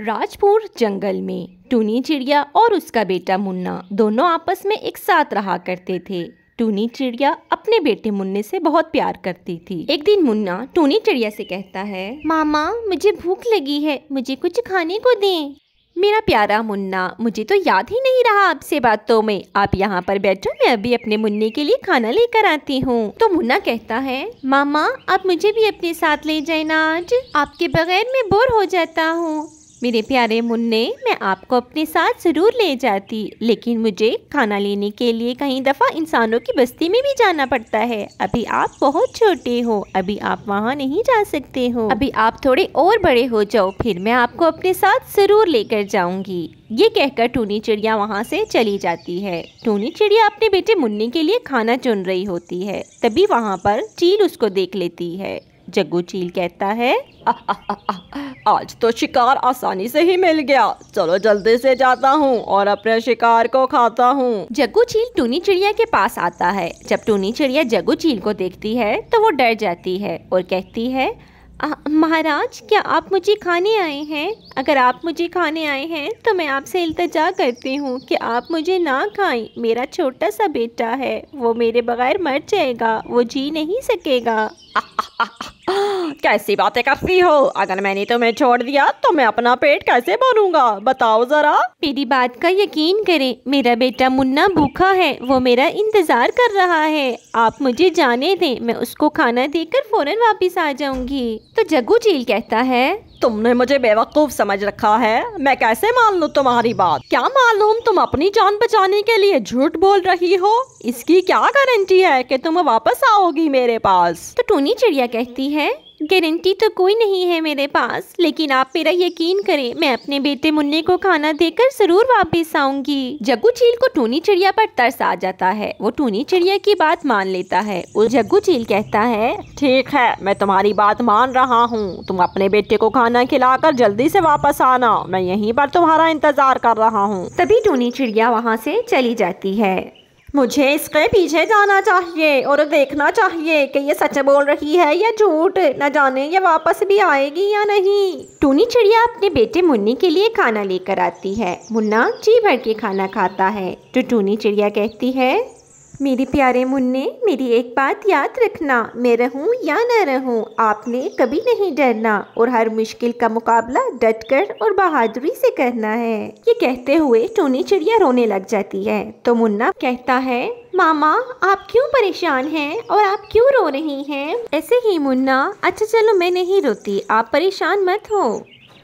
राजपुर जंगल में टूनी चिड़िया और उसका बेटा मुन्ना दोनों आपस में एक साथ रहा करते थे। टूनी चिड़िया अपने बेटे मुन्ने से बहुत प्यार करती थी। एक दिन मुन्ना टूनी चिड़िया से कहता है, मामा मुझे भूख लगी है, मुझे कुछ खाने को दें। मेरा प्यारा मुन्ना, मुझे तो याद ही नहीं रहा आपसे बातों में। आप यहाँ पर बैठो, मैं अभी अपने मुन्ने के लिए खाना लेकर आती हूँ। तो मुन्ना कहता है, मामा आप मुझे भी अपने साथ ले जाए ना, आज आपके बगैर मैं बोर हो जाता हूँ। मेरे प्यारे मुन्ने, मैं आपको अपने साथ ज़रूर ले जाती, लेकिन मुझे खाना लेने के लिए कई दफ़ा इंसानों की बस्ती में भी जाना पड़ता है। अभी आप बहुत छोटे हो, अभी आप वहाँ नहीं जा सकते हो। अभी आप थोड़े और बड़े हो जाओ, फिर मैं आपको अपने साथ ज़रूर लेकर जाऊँगी। ये कहकर टूनी चिड़िया वहाँ से चली जाती है। टूनी चिड़िया अपने बेटे मुन्ने के लिए खाना चुन रही होती है। तभी वहाँ पर चील उसको देख लेती है। जग्गू चील कहता है, आज तो शिकार आसानी से ही मिल गया। चलो जल्दी से जाता हूँ और अपने शिकार को खाता हूँ। जग्गू चील टूनी चिड़िया के पास आता है। जब टूनी चिड़िया जग्गू चील को देखती है तो वो डर जाती है और कहती है, महाराज क्या आप मुझे खाने आए हैं? अगर आप मुझे खाने आए हैं तो मैं आपसे इल्तिजा करती हूँ कि आप मुझे ना खाएं। मेरा छोटा सा बेटा है, वो मेरे बगैर मर जाएगा, वो जी नहीं सकेगा। कैसी बातें करती हो? अगर मैंने तुम्हें छोड़ दिया तो मैं अपना पेट कैसे भरूंगा? बताओ जरा। मेरी बात का यकीन करें, मेरा बेटा मुन्ना भूखा है, वो मेरा इंतजार कर रहा है। आप मुझे जाने दें, मैं उसको खाना देकर फौरन वापस आ जाऊंगी। तो जग्गू चील कहता है, तुमने मुझे बेवकूफ समझ रखा है। मैं कैसे मान लूं तुम्हारी बात? क्या मालूम तुम अपनी जान बचाने के लिए झूठ बोल रही हो? इसकी क्या गारंटी है कि तुम वापस आओगी मेरे पास? तो टूनी चिड़िया कहती है, गारंटी तो कोई नहीं है मेरे पास, लेकिन आप मेरा यकीन करें, मैं अपने बेटे मुन्ने को खाना देकर जरूर वापस आऊंगी। जग्गू चील को टूनी चिड़िया पर तरस आ जाता है। वो टूनी चिड़िया की बात मान लेता है। और जग्गू चील कहता है, ठीक है, मैं तुम्हारी बात मान रहा हूँ। तुम अपने बेटे को खाना खिलाकर जल्दी से वापस आना, मैं यहीं पर तुम्हारा इंतजार कर रहा हूँ। तभी टूनी चिड़िया वहाँ से चली जाती है। मुझे इसके पीछे जाना चाहिए और देखना चाहिए कि ये सच बोल रही है या झूठ। न जाने ये वापस भी आएगी या नहीं। टूनी चिड़िया अपने बेटे मुन्ने के लिए खाना लेकर आती है। मुन्ना जी भर के खाना खाता है। तो टूनी चिड़िया कहती है, मेरे प्यारे मुन्ने, मेरी एक बात याद रखना, मैं रहूं या न रहूं, आपने कभी नहीं डरना और हर मुश्किल का मुकाबला डटकर और बहादुरी से करना है। ये कहते हुए टूनी चिड़िया रोने लग जाती है। तो मुन्ना कहता है, मामा आप क्यों परेशान हैं और आप क्यों रो रही हैं? ऐसे ही मुन्ना, अच्छा चलो मैं नहीं रोती, आप परेशान मत हो।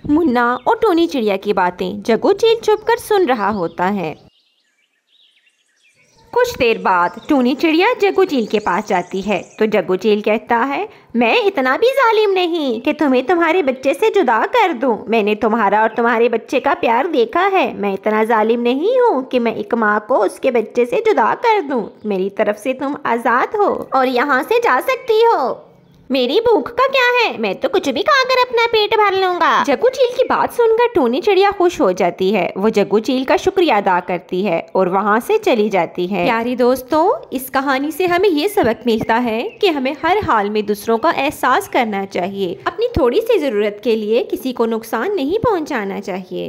मुन्ना और टूनी चिड़िया की बातें जग्गू चील चुपकर सुन रहा होता है। कुछ देर बाद टूनी चिड़िया जग्गू चील के पास जाती है। तो जग्गू चील कहता है, मैं इतना भी जालिम नहीं कि तुम्हें तुम्हारे बच्चे से जुदा कर दूं। मैंने तुम्हारा और तुम्हारे बच्चे का प्यार देखा है। मैं इतना जालिम नहीं हूँ कि मैं एक माँ को उसके बच्चे से जुदा कर दूं। मेरी तरफ से तुम आज़ाद हो और यहाँ से जा सकती हो। मेरी भूख का क्या है, मैं तो कुछ भी खाकर अपना पेट भर लूंगा। जग्गू चील की बात सुनकर टूनी चिड़िया खुश हो जाती है। वो जग्गू चील का शुक्रिया अदा करती है और वहाँ से चली जाती है। प्यारे दोस्तों, इस कहानी से हमें ये सबक मिलता है कि हमें हर हाल में दूसरों का एहसास करना चाहिए। अपनी थोड़ी सी ज़रूरत के लिए किसी को नुकसान नहीं पहुँचाना चाहिए।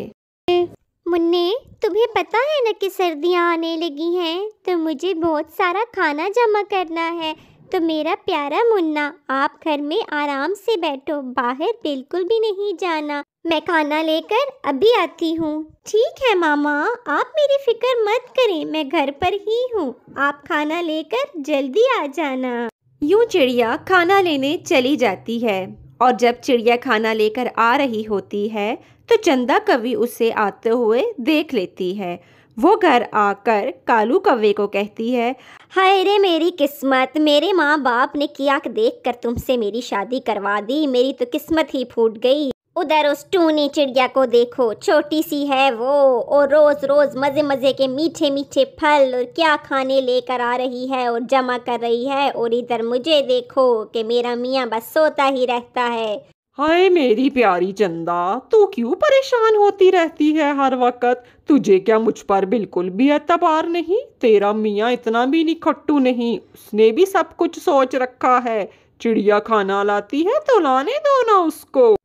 मुन्ने, तुम्हें पता है ना कि सर्दियाँ आने लगी हैं, तो मुझे बहुत सारा खाना जमा करना है। तो मेरा प्यारा मुन्ना, आप घर में आराम से बैठो, बाहर बिल्कुल भी नहीं जाना। मैं खाना लेकर अभी आती हूँ। ठीक है मामा, आप मेरी फिक्र मत करें, मैं घर पर ही हूँ। आप खाना लेकर जल्दी आ जाना। यूं चिड़िया खाना लेने चली जाती है और जब चिड़िया खाना लेकर आ रही होती है तो चंदा कौवी उसे आते हुए देख लेती है। वो घर आकर कालू कौवे को कहती है, हाय रे मेरी किस्मत, मेरे माँ बाप ने किया देख कर तुमसे मेरी शादी करवा दी। मेरी तो किस्मत ही फूट गई। उधर उस टूनी चिड़िया को देखो, छोटी सी है वो और रोज रोज मजे मजे के मीठे मीठे फल और क्या खाने लेकर आ रही है और जमा कर रही है। और इधर मुझे देखो कि मेरा मियाँ बस सोता ही रहता है। हाय मेरी प्यारी चंदा, तू क्यों परेशान होती रहती है हर वक्त? तुझे क्या मुझ पर बिल्कुल भी एतबार नहीं? तेरा मियाँ इतना भी निखट्टू नहीं, उसने भी सब कुछ सोच रखा है। चिड़िया खाना लाती है तो लाने दो ना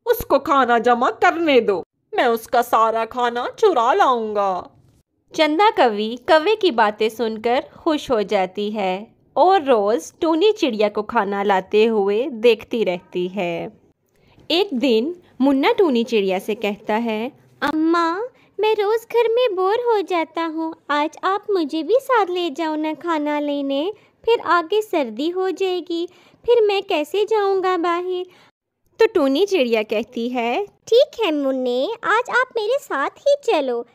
उसको खाना जमा करने दो। मैं उसका सारा खाना चुरा लाऊंगा। चंदा कौवी कौवे की बातें सुनकर खुश हो जाती है और रोज टूनी चिड़िया को खाना लाते हुए देखती रहती है। एक दिन मुन्ना टूनी चिड़िया से कहता है, अम्मा, मैं रोज़ घर में बोर हो जाता हूँ, आज आप मुझे भी साथ ले जाओ ना खाना लेने, फिर आगे सर्दी हो जाएगी, फिर मैं कैसे जाऊँगा बाहर। तो टूनी चिड़िया कहती है, ठीक है मुन्ने, आज आप मेरे साथ ही चलो।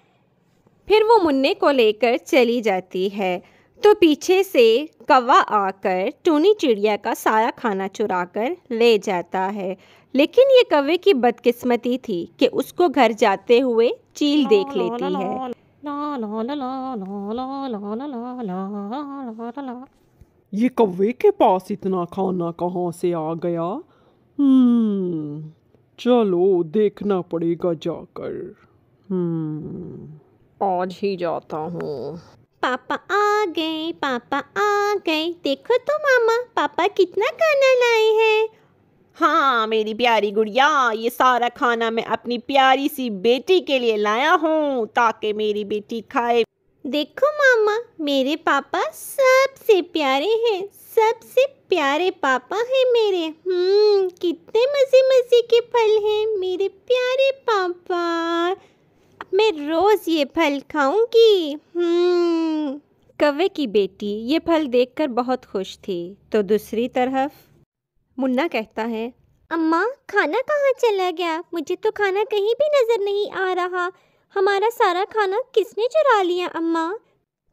फिर वो मुन्ने को लेकर चली जाती है। तो पीछे से कौवा आकर टूनी चिड़िया का सारा खाना चुराकर ले जाता है। लेकिन ये कौवे की बदकिस्मती थी कि उसको घर जाते हुए चील देख लेती है। ये कौवे के पास इतना खाना कहाँ से आ गया? चलो देखना पड़ेगा जाकर। आज ही जाता हूँ। पापा आ गए, पापा आ गए, देखो तो मामा, पापा कितना खाना लाए हैं। हाँ मेरी प्यारी गुड़िया, ये सारा खाना मैं अपनी प्यारी सी बेटी के लिए लाया हूँ ताकि मेरी बेटी खाए। देखो मामा, मेरे पापा सबसे प्यारे हैं, सबसे प्यारे पापा हैं मेरे। कितने मजे मजे के फल हैं मेरे प्यारे पापा, मैं रोज ये फल खाऊंगी। कौवे की बेटी ये फल देखकर बहुत खुश थी। तो दूसरी तरफ मुन्ना कहता है, अम्मा, खाना कहाँ चला गया? मुझे तो खाना कहीं भी नजर नहीं आ रहा। हमारा सारा खाना किसने चुरा लिया अम्मा?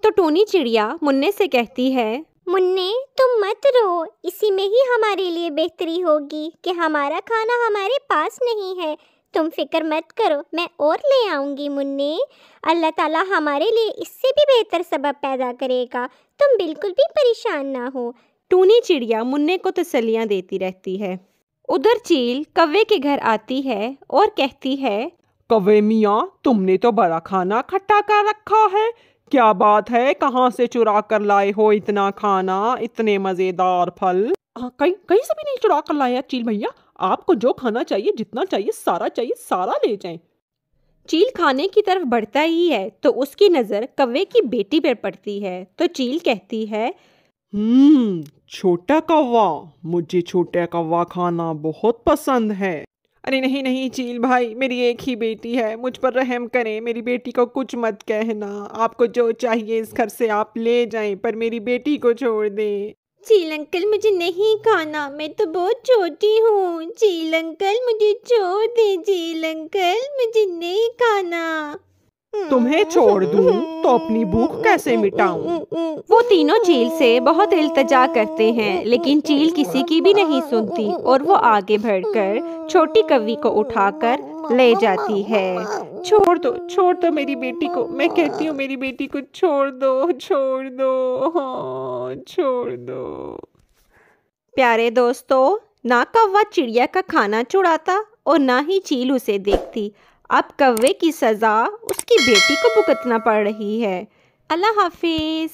तो टूनी चिड़िया मुन्ने से कहती है, मुन्ने तुम मत रो, इसी में ही हमारे लिए बेहतरी होगी कि हमारा खाना हमारे पास नहीं है। तुम फिक्र मत करो, मैं और ले आऊंगी मुन्ने। अल्लाह ताला हमारे लिए इससे भी बेहतर सबब पैदा करेगा, तुम बिल्कुल भी परेशान ना हो। टूनी चिड़िया मुन्ने को तसल्लियां देती रहती है। उधर चील कौवे के घर आती है और कहती है, कौवे मियाँ, तुमने तो बड़ा खाना खट्टा कर रखा है। क्या बात है, कहाँ से चुरा कर लाए हो इतना खाना, इतने मजेदार फल? कहीं से भी नहीं चुरा कर लाया चील भैया। आपको जो खाना चाहिए, जितना चाहिए, सारा ले जाएं। चील खाने की तरफ बढ़ता ही है तो उसकी नज़र कौवे की बेटी पर पड़ती है। तो चील कहती है, छोटा कौवा, मुझे छोटा कौवा खाना बहुत पसंद है। अरे नहीं नहीं चील भाई, मेरी एक ही बेटी है, मुझ पर रहम करें, मेरी बेटी को कुछ मत कहना। आपको जो चाहिए इस घर से आप ले जाएं, पर मेरी बेटी को छोड़ दें। चील अंकल, मुझे नहीं खाना, मैं तो बहुत छोटी हूँ। चील अंकल मुझे छोड़ दे, चील अंकल मुझे नहीं खाना। तुम्हें छोड़ दूं तो अपनी भूख कैसे मिटाऊं? वो तीनों चील से बहुत इल्तिजा करते हैं, लेकिन चील किसी की भी नहीं सुनती और वो आगे बढ़कर छोटी कौवी को उठाकर ले जाती है। छोड़ दो मेरी बेटी को, मैं कहती हूँ मेरी बेटी को छोड़ दो, हाँ छोड़ दो। प्यारे दोस्तों, ना कौवा चिड़िया का खाना चुराता और ना ही चील उसे देखती। अब कौवे की सजा उसकी बेटी को भुगतना पड़ रही है। अल्लाह हाफिज।